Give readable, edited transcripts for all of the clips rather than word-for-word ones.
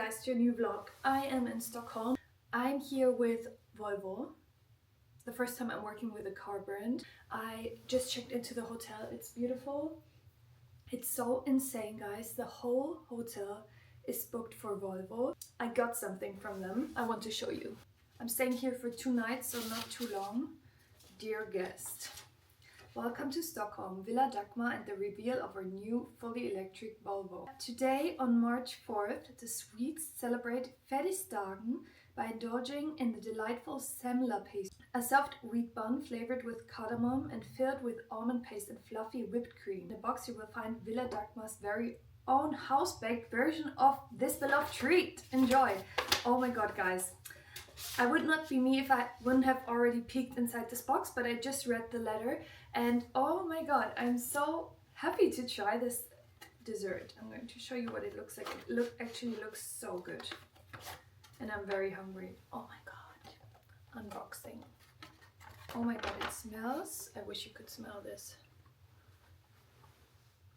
guys to a new vlog. I am in Stockholm. I'm here with Volvo. The first time I'm working with a car brand. I just checked into the hotel. It's beautiful. It's so insane, guys. The whole hotel is booked for Volvo. I got something from them. I want to show you. I'm staying here for 2 nights, so not too long. Dear guest, welcome to Stockholm, Villa Dagmar, and the reveal of our new fully electric Volvo. Today, on March 4th, the Swedes celebrate Fettisdagen by indulging in the delightful semla pastry, a soft wheat bun flavored with cardamom and filled with almond paste and fluffy whipped cream. In the box you will find Villa Dagmar's very own house-baked version of this beloved treat. Enjoy! Oh my god, guys. I would not be me if I wouldn't have already peeked inside this box, but I just read the letter and oh my god, I'm so happy to try this dessert. I'm going to show you what it looks like. It actually looks so good. And I'm very hungry. Oh my god. Unboxing. Oh my god, it smells. I wish you could smell this.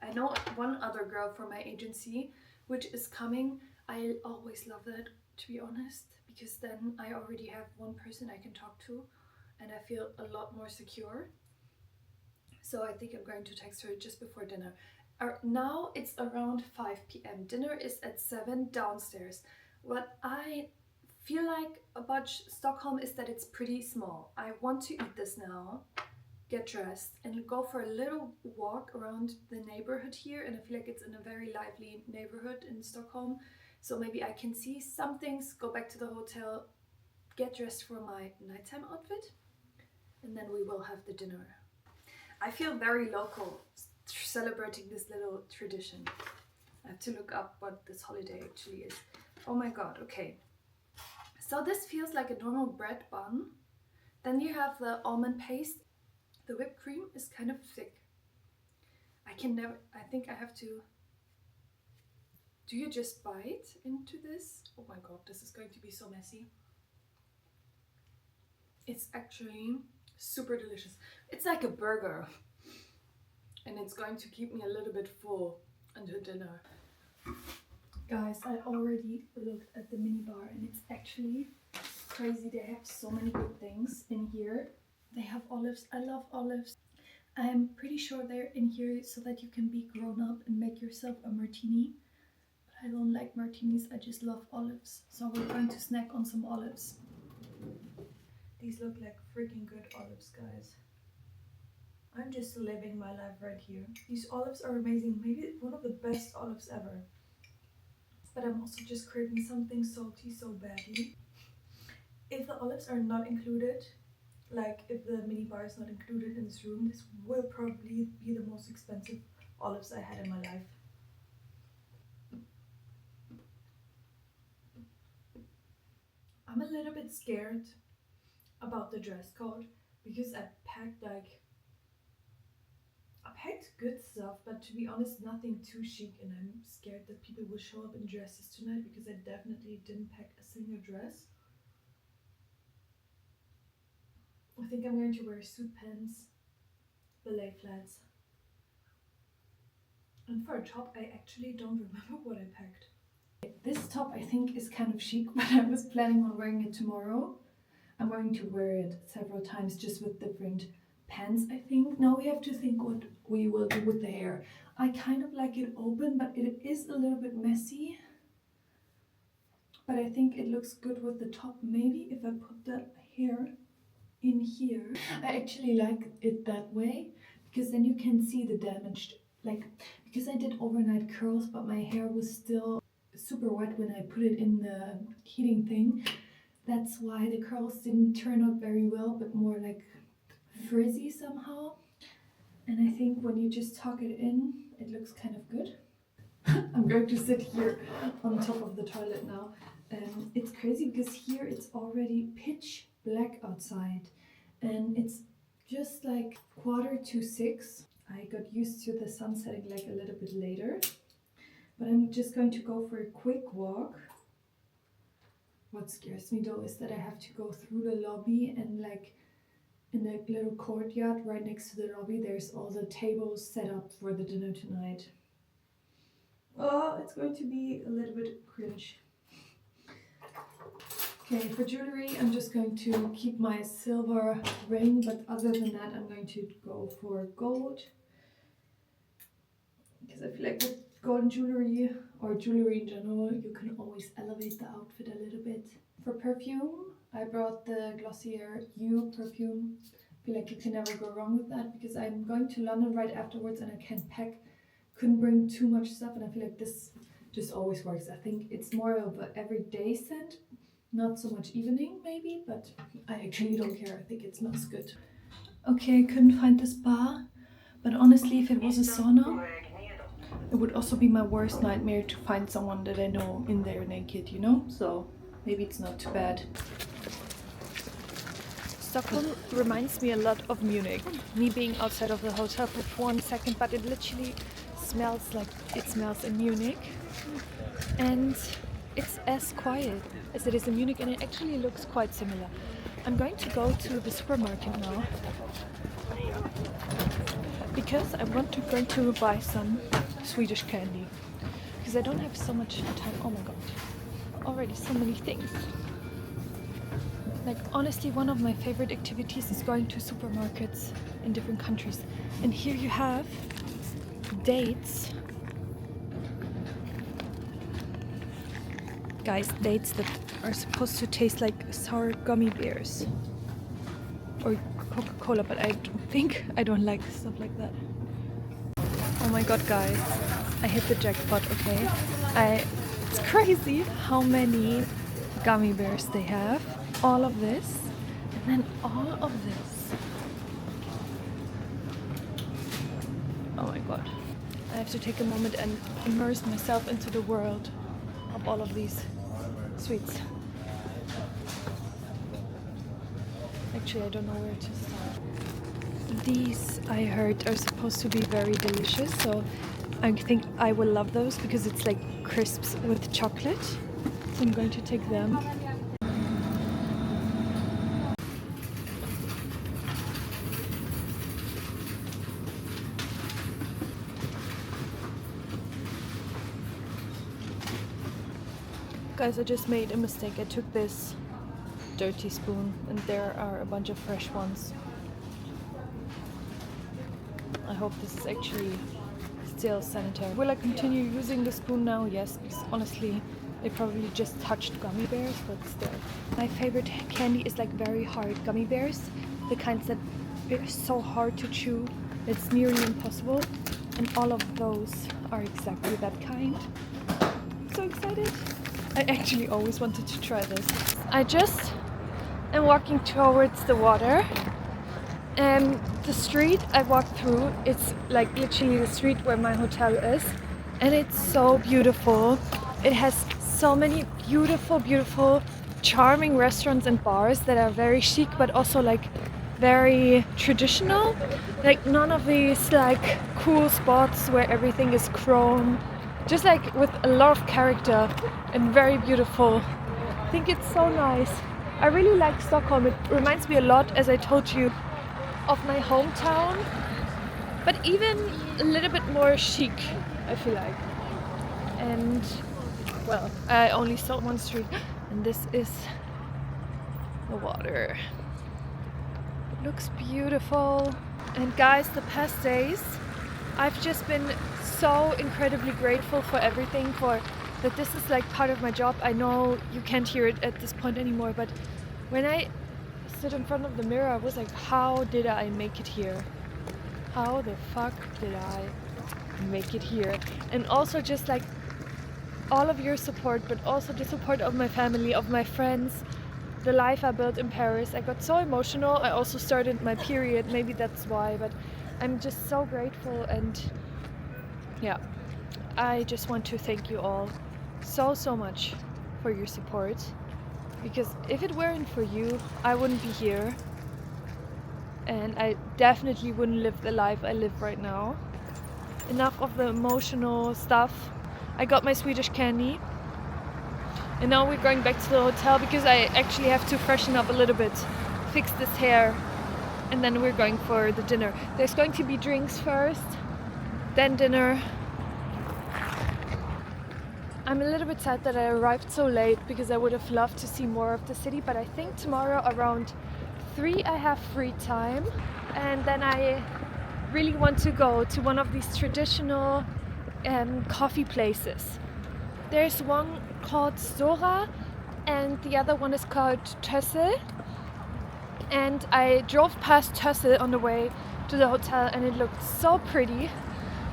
I know one other girl from my agency which is coming. I always love that, to be honest, because then I already have one person I can talk to and I feel a lot more secure. So I think I'm going to text her just before dinner. Now it's around 5 p.m. Dinner is at 7 downstairs. What I feel like about Stockholm is that it's pretty small. I want to eat this now, get dressed and go for a little walk around the neighborhood here, and I feel like it's in a very lively neighborhood in Stockholm. So maybe I can see some things, go back to the hotel, get dressed for my nighttime outfit, and then we will have the dinner. I feel very local celebrating this little tradition. I have to look up what this holiday actually is. Oh my god, okay. So this feels like a normal bread bun. Then you have the almond paste. The whipped cream is kind of thick. I think I have to... Do you just bite into this? Oh my god, this is going to be so messy. It's actually super delicious. It's like a burger. And it's going to keep me a little bit full until dinner. Guys, I already looked at the minibar and it's actually crazy. They have so many good things in here. They have olives. I love olives. I'm pretty sure they're in here so that you can be grown up and make yourself a martini. But I don't like martinis, I just love olives. So we're going to snack on some olives. These look like freaking good olives, guys. I'm just living my life right here. These olives are amazing. Maybe one of the best olives ever. But I'm also just craving something salty so badly. If the olives are not included, like if the minibar is not included in this room, this will probably be the most expensive olives I had in my life. I'm a little bit scared about the dress code because I packed good stuff, but to be honest, nothing too chic, and I'm scared that people will show up in dresses tonight because I definitely didn't pack a single dress. I think I'm going to wear suit pants, ballet flats, and for a top I actually don't remember what I packed. This top I think is kind of chic, but I was planning on wearing it tomorrow. I'm going to wear it several times just with different pants, I think. Now we have to think what we will do with the hair. I kind of like it open, but it is a little bit messy. But I think it looks good with the top. Maybe if I put the hair in here. I actually like it that way because then you can see the damaged, because I did overnight curls, but my hair was still super wet when I put it in the heating thing. That's why the curls didn't turn out very well, but more like frizzy somehow. And I think when you just tuck it in, it looks kind of good. I'm going to sit here on top of the toilet now. It's crazy because here it's already pitch black outside and it's just like 5:45. I got used to the sun setting like a little bit later, but I'm just going to go for a quick walk. What scares me though is that I have to go through the lobby, and like in the little courtyard right next to the lobby there's all the tables set up for the dinner tonight. Oh, it's going to be a little bit cringe. Okay, for jewelry, I'm just going to keep my silver ring, but other than that, I'm going to go for gold. Because I feel like with golden jewelry, or jewelry in general, you can always elevate the outfit a little bit. For perfume, I brought the Glossier You perfume. I feel like you can never go wrong with that, because I'm going to London right afterwards and I can't pack. Couldn't bring too much stuff, and I feel like this just always works. I think it's more of an everyday scent, not so much evening maybe, but I actually don't care. I think it smells good. Okay, I couldn't find this bar, but honestly, if it was a sauna, it would also be my worst nightmare to find someone that I know in there naked, you know? So maybe it's not too bad. Stockholm reminds me a lot of Munich. Me being outside of the hotel for 1 second, but it literally smells like it smells in Munich. And it's as quiet as it is in Munich, and it actually looks quite similar. I'm going to go to the supermarket now because I'm going to buy some Swedish candy because I don't have so much time. Oh my god, already so many things. Like honestly, one of my favorite activities is going to supermarkets in different countries. And here you have dates. Guys, dates that are supposed to taste like sour gummy bears or Coca-Cola, but I don't like stuff like that. Oh my god, guys, I hit the jackpot. Okay, it's crazy how many gummy bears they have. All of this and then all of this. Oh my god, I have to take a moment and immerse myself into the world of all of these sweets. Actually, I don't know where to start. These, I heard, are supposed to be very delicious, so I think I will love those because it's like crisps with chocolate. So I'm going to take them. Guys, I just made a mistake. I took this dirty spoon and there are a bunch of fresh ones. I hope this is actually still sanitary. Will I continue using the spoon now? Yes, because honestly, they probably just touched gummy bears, but still. My favorite candy is like very hard gummy bears, the kinds that are so hard to chew, it's nearly impossible. And all of those are exactly that kind. I'm so excited. I actually always wanted to try this. I just am walking towards the water. And the street I walked through, it's like literally the street where my hotel is. And it's so beautiful. It has so many beautiful, beautiful, charming restaurants and bars that are very chic, but also like very traditional. Like none of these like cool spots where everything is chrome. Just like with a lot of character and very beautiful. I think it's so nice. I really like Stockholm. It reminds me a lot, as I told you, of my hometown, but even a little bit more chic, I feel like. And well, I only saw one street, and this is the water. It looks beautiful. And guys, the past days I've just been so incredibly grateful for everything, for that this is like part of my job. I know you can't hear it at this point anymore, but when I stood in front of the mirror, I was like, how did I make it here? How the fuck did I make it here? And also just like all of your support, but also the support of my family, of my friends, the life I built in Paris. I got so emotional. I also started my period, maybe that's why, but I'm just so grateful. And yeah, I just want to thank you all so much for your support, because if it weren't for you, I wouldn't be here, and I definitely wouldn't live the life I live right now. Enough of the emotional stuff. I got my Swedish candy, and now we're going back to the hotel because I actually have to freshen up a little bit, fix this hair, and then we're going for the dinner. There's going to be drinks first, then dinner. I'm a little bit sad that I arrived so late because I would have loved to see more of the city, but I think tomorrow around 3 I have free time, and then I really want to go to one of these traditional coffee places. There's one called Stora and the other one is called Tössel, and I drove past Tössel on the way to the hotel and it looked so pretty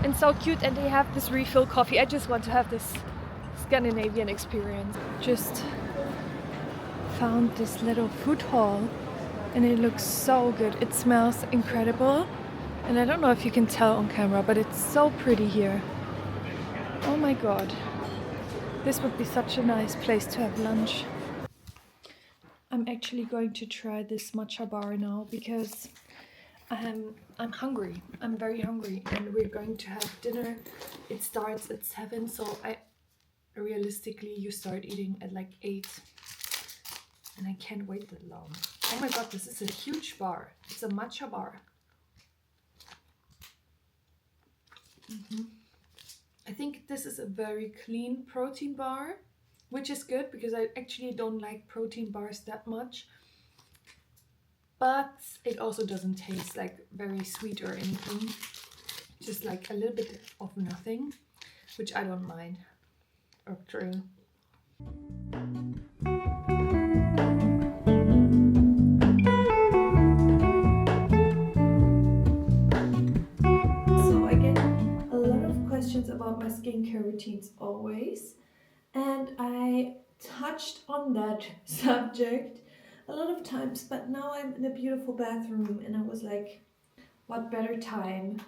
and so cute, and they have this refill coffee. I just want to have this Scandinavian experience. Just found this little food hall and it looks so good. It smells incredible, and I don't know if you can tell on camera, but it's so pretty here. Oh my god, this would be such a nice place to have lunch. I'm actually going to try this matcha bar now because I'm hungry. I'm very hungry, and we're going to have dinner. It starts at 7, so realistically you start eating at like 8, and I can't wait that long. Oh my god, this is a huge bar. It's a matcha bar. I think this is a very clean protein bar, which is good because I actually don't like protein bars that much. But it also doesn't taste like very sweet or anything. Just like a little bit of nothing, which I don't mind. Actually. So I get a lot of questions about my skincare routines always, and I touched on that subject a lot of times, but now I'm in a beautiful bathroom and I was like, what better time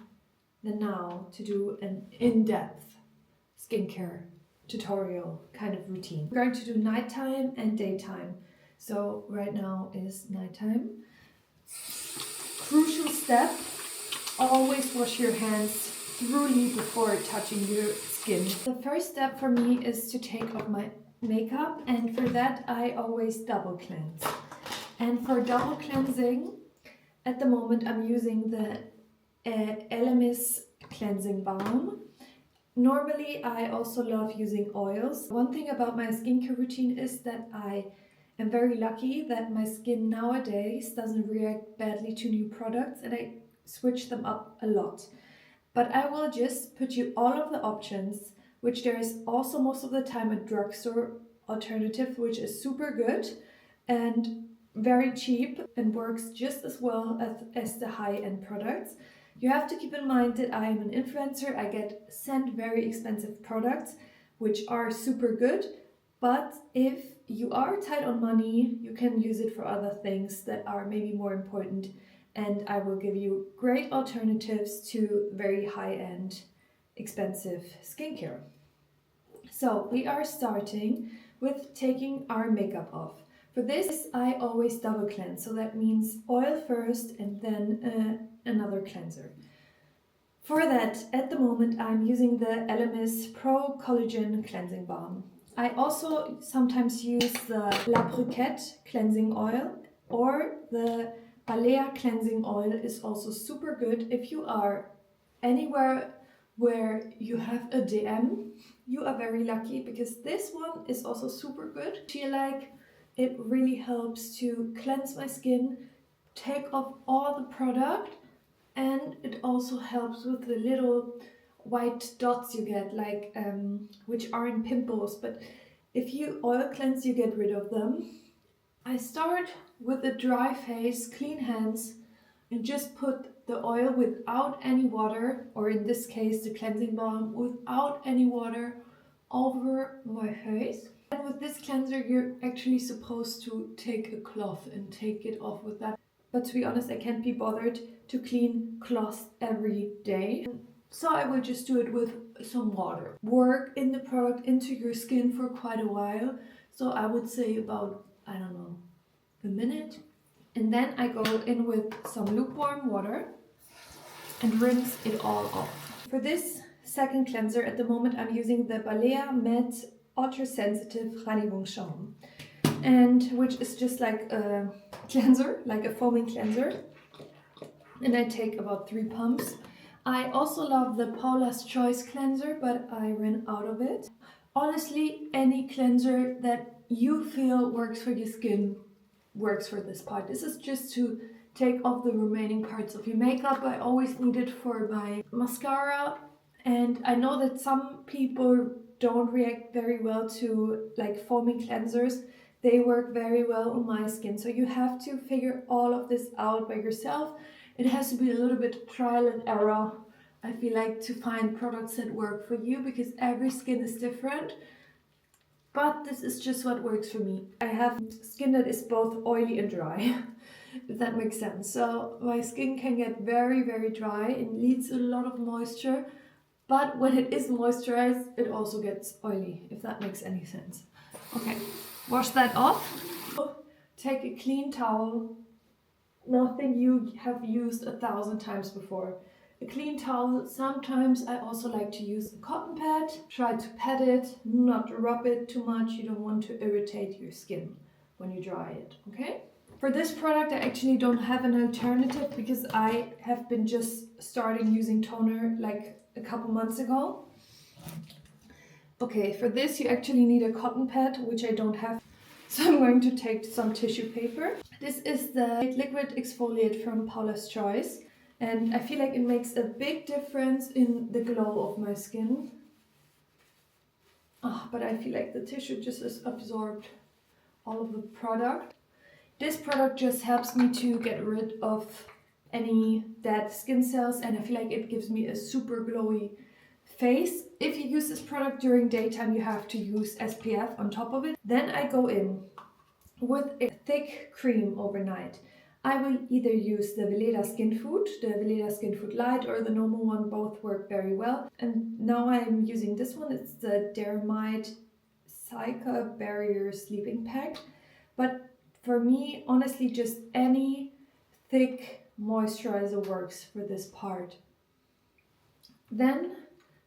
than now to do an in-depth skincare tutorial kind of routine. We're going to do nighttime and daytime. So right now is nighttime. Crucial step, always wash your hands thoroughly before touching your skin. The first step for me is to take off my makeup, and for that I always double cleanse. And for double cleansing, at the moment I'm using the Elemis cleansing balm. Normally I also love using oils. One thing about my skincare routine is that I am very lucky that my skin nowadays doesn't react badly to new products, and I switch them up a lot. But I will just put you all of the options, which there is also most of the time a drugstore alternative, which is super good and very cheap and works just as well as the high-end products. You have to keep in mind that I am an influencer. I get sent very expensive products, which are super good. But if you are tight on money, you can use it for other things that are maybe more important. And I will give you great alternatives to very high-end, expensive skincare. So we are starting with taking our makeup off. For this, I always double cleanse. So that means oil first and then another cleanser. For that, at the moment, I'm using the Elemis Pro Collagen Cleansing Balm. I also sometimes use the La Briquette Cleansing Oil, or the Balea Cleansing Oil is also super good if you are anywhere where you have a DM. You are very lucky because this one is also super good. I feel like it really helps to cleanse my skin, take off all the product, and it also helps with the little white dots you get, like which aren't pimples, but if you oil cleanse you get rid of them. I start with a dry face, clean hands, and just put the oil without any water, or in this case the cleansing balm without any water, over my face. And with this cleanser you're actually supposed to take a cloth and take it off with that. But to be honest, I can't be bothered to clean cloths every day. So I will just do it with some water. Work in the product into your skin for quite a while. So I would say about, I don't know, a minute. And then I go in with some lukewarm water and rinse it all off. For this second cleanser, at the moment I'm using the Balea Matte Ultra Sensitive Reinigungsschaum, and which is just like a cleanser, like a foaming cleanser. And I take about 3 pumps. I also love the Paula's Choice cleanser, but I ran out of it. Honestly, any cleanser that you feel works for your skin works for this part. This is just to take off the remaining parts of your makeup. I always need it for my mascara, and I know that some people don't react very well to like foaming cleansers. They work very well on my skin, so you have to figure all of this out by yourself. It has to be a little bit trial and error, I feel like, to find products that work for you, because every skin is different. But this is just what works for me. I have skin that is both oily and dry, if that makes sense. So my skin can get very, very dry and needs a lot of moisture. But when it is moisturized, it also gets oily, if that makes any sense. Okay, wash that off. Take a clean towel, nothing you have used 1,000 times before. A clean towel. Sometimes I also like to use a cotton pad. Try to pat it, not rub it too much. You don't want to irritate your skin when you dry it, okay? For this product, I actually don't have an alternative because I have been just starting using toner like a couple months ago. Okay, for this you actually need a cotton pad, which I don't have. So I'm going to take some tissue paper. This is the liquid exfoliate from Paula's Choice. And I feel like it makes a big difference in the glow of my skin. But I feel like the tissue just has absorbed all of the product. This product just helps me to get rid of any dead skin cells, and I feel like it gives me a super glowy face. If you use this product during daytime, you have to use SPF on top of it. Then I go in with a thick cream overnight. I will either use the Veleda Skin Food, the Veleda Skin Food Light, or the normal one. Both work very well. And now I'm using this one. It's the Dermite Cica Barrier Sleeping Pack. But for me, honestly, just any thick moisturizer works for this part. Then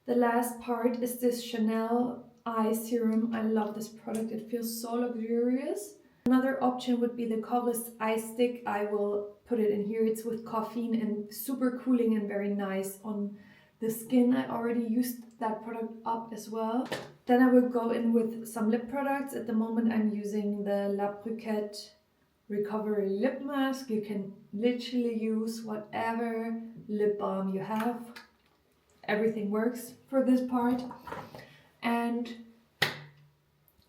the last part is this Chanel Eye Serum. I love this product. It feels so luxurious. Another option would be the Chorus Eye Stick. I will put it in here. It's with caffeine and super cooling and very nice on the skin. I already used that product up as well. Then I will go in with some lip products. At the moment I'm using the La Briquette Recovery Lip Mask. You can literally use whatever lip balm you have. Everything works for this part. And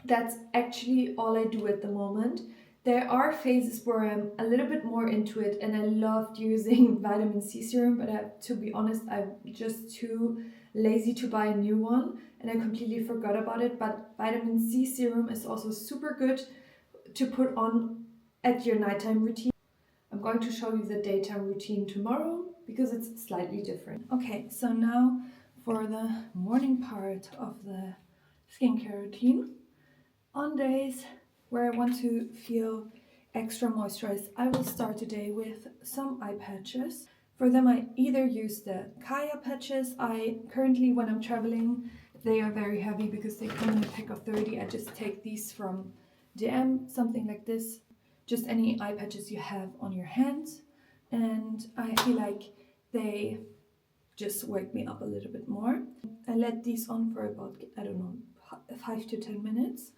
that's actually all I do at the moment. There are phases where I'm a little bit more into it, and I loved using vitamin C serum, but to be honest, I'm just too lazy to buy a new one, and I completely forgot about it. But vitamin C serum is also super good to put on at your nighttime routine. I'm going to show you the daytime routine tomorrow because it's slightly different. Okay, so now for the morning part of the skincare routine. On days where I want to feel extra moisturized, I will start today with some eye patches. For them, I either use the Kaya patches. Currently, when I'm traveling, they are very heavy because they come in a pack of 30. I just take these from DM, something like this. Just any eye patches you have on your hands. And I feel like they just wake me up a little bit more. I let these on for about, I don't know, 5 to 10 minutes.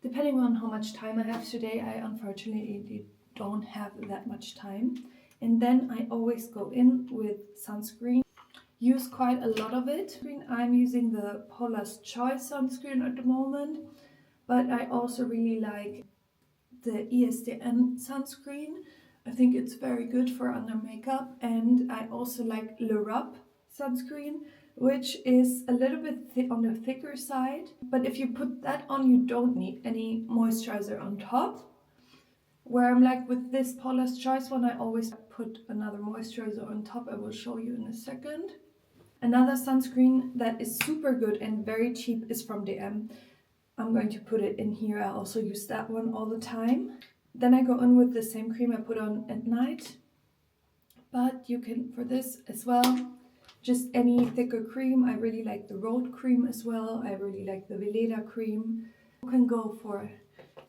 Depending on how much time I have today, I unfortunately don't have that much time. And then I always go in with sunscreen. Use quite a lot of it. I'm using the Paula's Choice sunscreen at the moment, but I also really like the ESDN sunscreen. I think it's very good for under makeup, and I also like Lara sunscreen, which is a little bit on the thicker side. But if you put that on, you don't need any moisturizer on top. Where I'm like with this Paula's Choice one, I always put another moisturizer on top. I will show you in a second. Another sunscreen that is super good and very cheap is from DM. I'm going to put it in here. I also use that one all the time. Then I go in with the same cream I put on at night. But you can, for this as well, just any thicker cream. I really like the Road cream as well. I really like the Veleda cream. You can go for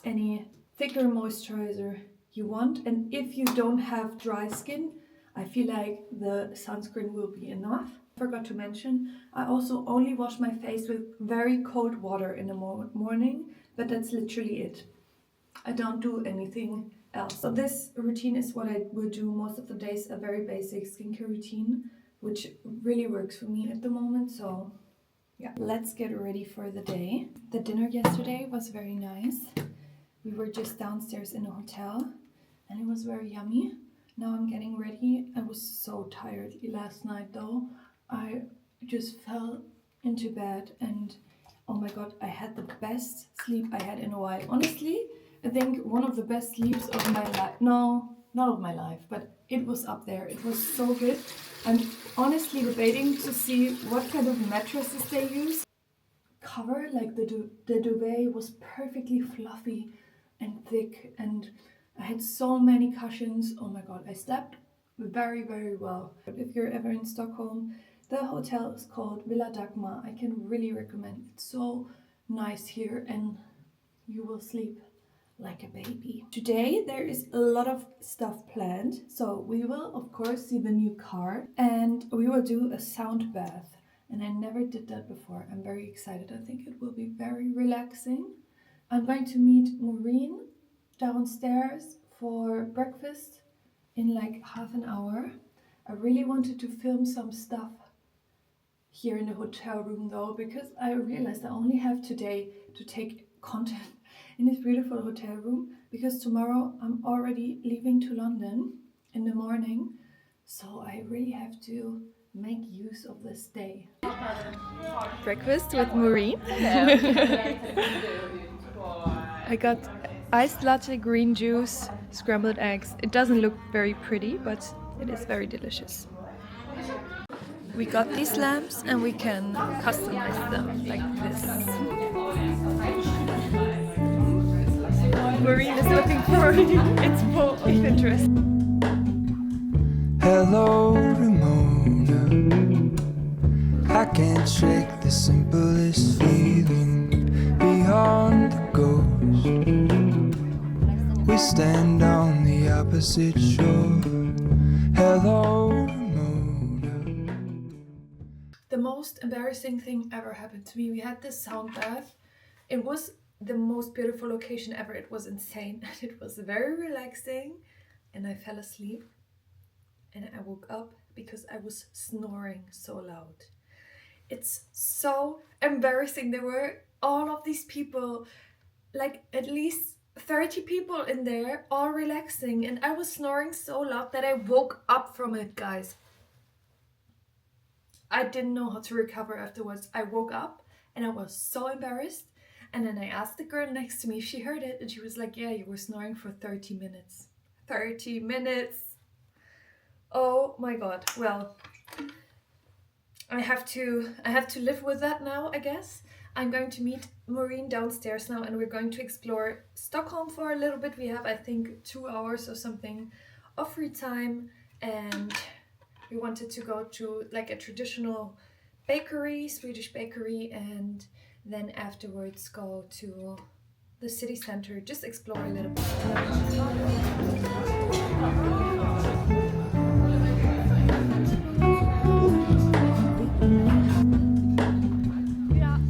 any thicker moisturizer you want. And if you don't have dry skin, I feel like the sunscreen will be enough. Forgot to mention, I also only wash my face with very cold water in the morning, but that's literally it. I don't do anything else. So this routine is what I will do most of the days, a very basic skincare routine, which really works for me at the moment. So yeah, let's get ready for the day. The dinner yesterday was very nice. We were just downstairs in a hotel and it was very yummy. Now I'm getting ready. I was so tired last night though. I just fell into bed and oh my god, I had the best sleep I had in a while. Honestly, I think one of the best sleeps of my life. No, not of my life, but it was up there. It was so good. I'm honestly debating to see what kind of mattresses they use. Cover, like the duvet was perfectly fluffy and thick, and I had so many cushions. Oh my god, I slept very, very well. If you're ever in Stockholm, the hotel is called Villa Dagmar. I can really recommend. It's so nice here and you will sleep like a baby. Today there is a lot of stuff planned. So we will of course see the new car and we will do a sound bath. And I never did that before. I'm very excited. I think it will be very relaxing. I'm going to meet Maureen downstairs for breakfast in like half an hour. I really wanted to film some stuff here in the hotel room though, because I realized I only have today to take content in this beautiful hotel room, because tomorrow I'm already leaving to London in the morning, so I really have to make use of this day. Breakfast with Maureen. I got iced latte, green juice, scrambled eggs. It doesn't look very pretty, but it is very delicious. We got these lamps and we can customize them like this. Maureen is looking for its full of interest. Hello, Ramona. I can't shake the simplest feeling beyond the ghost. We stand on the opposite shore. Hello, Ramona. The most embarrassing thing ever happened to me. We had this sound bath. It was the most beautiful location ever. It was insane and it was very relaxing, and I fell asleep and I woke up because I was snoring so loud. It's so embarrassing. There were all of these people, like at least 30 people in there, all relaxing, and I was snoring so loud that I woke up from it, guys. I didn't know how to recover afterwards. I woke up and I was so embarrassed. And then I asked the girl next to me if she heard it, and she was like, yeah, you were snoring for 30 minutes. 30 minutes! Oh my god. Well, I have to live with that now, I guess. I'm going to meet Maureen downstairs now and we're going to explore Stockholm for a little bit. We have, I think, 2 hours or something of free time, and we wanted to go to like a traditional bakery, Swedish bakery, and then afterwards go to the city center, just explore a little bit.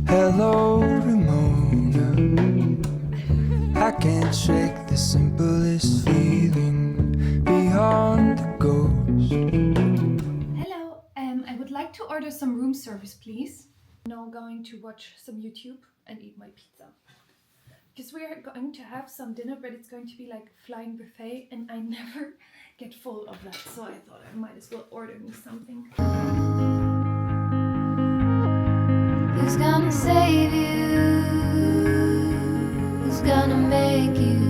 Hello, Ramona. I can't shake the simplest feeling beyond the ghost. Hello, I would like to order some room service, please. Now going to watch some YouTube and eat my pizza. Because we are going to have some dinner, but it's going to be like flying buffet and I never get full of that. So I thought I might as well order me something. Who's gonna save you? Who's gonna make you